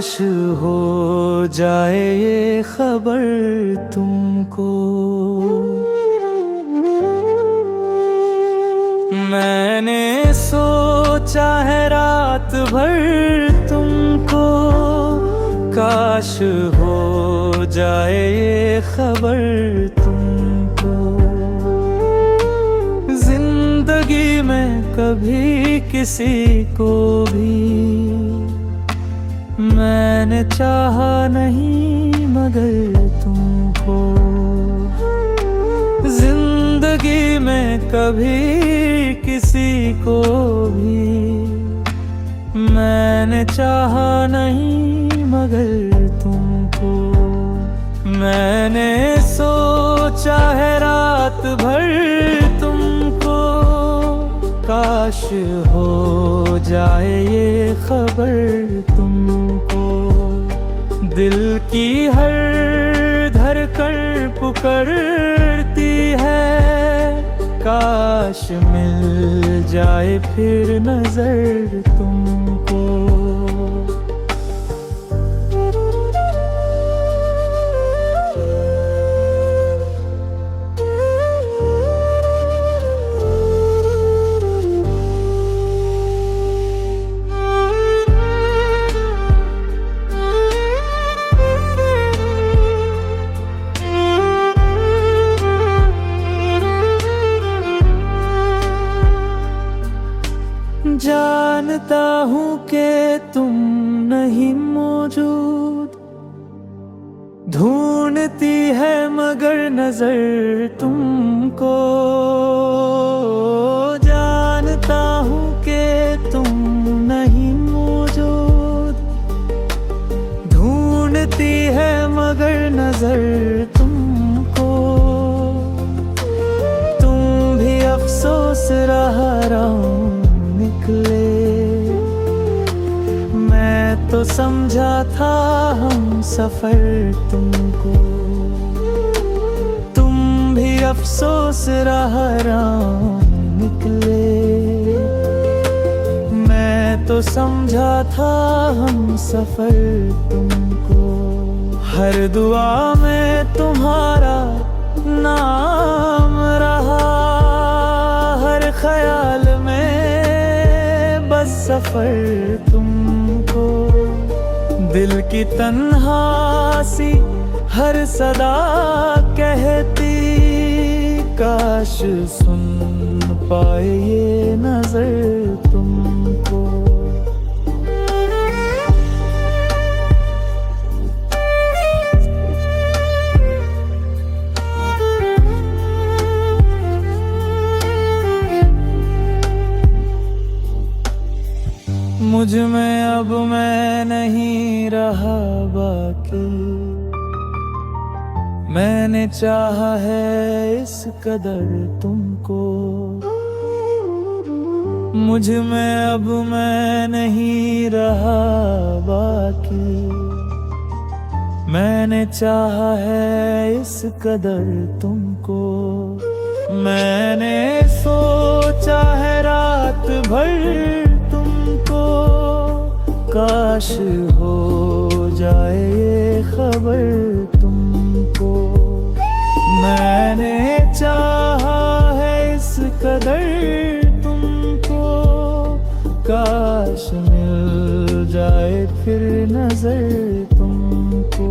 काश हो जाए ये खबर तुमको। मैंने सोचा है रात भर तुमको, काश हो जाए ये खबर तुमको। जिंदगी में कभी किसी को भी मैंने चाहा नहीं मगर तुमको। जिंदगी में कभी किसी को भी मैंने चाहा नहीं मगर तुमको। मैंने सोचा है रात भर तुमको, काश हो जाए ये खबर तुमको। दिल की हर धड़कन पुकारती है, काश मिल जाए फिर नजर तुमको। जानता हूँ कि तुम नहीं मौजूद, ढूंढती है मगर नजर तुमको। जानता हूँ कि तुम नहीं मौजूद, ढूंढती है मगर नजर तुमको। तुम भी अफसोस रहा निकले, मैं तो समझा था हम सफर तुमको। तुम भी अफसोस रहा निकले, मैं तो समझा था हम सफर तुमको। हर दुआ में तुम्हारा नाम रहा, हर ख्याल में सफर तुमको। दिल की तन्हासी हर सदा कहती, काश सुन पाए ये नजर तुमको। मुझ में अब मैं नहीं रहा बाकी, मैंने चाहा है इस कदर तुमको। मुझ में अब मैं नहीं रहा बाकी, मैंने चाहा है इस कदर तुमको। मैंने सोचा है रात भर तुमको, काश हो जाए ये खबर तुमको। मैंने चाहा है इस कदर तुमको, काश मिल जाए फिर नजर तुमको।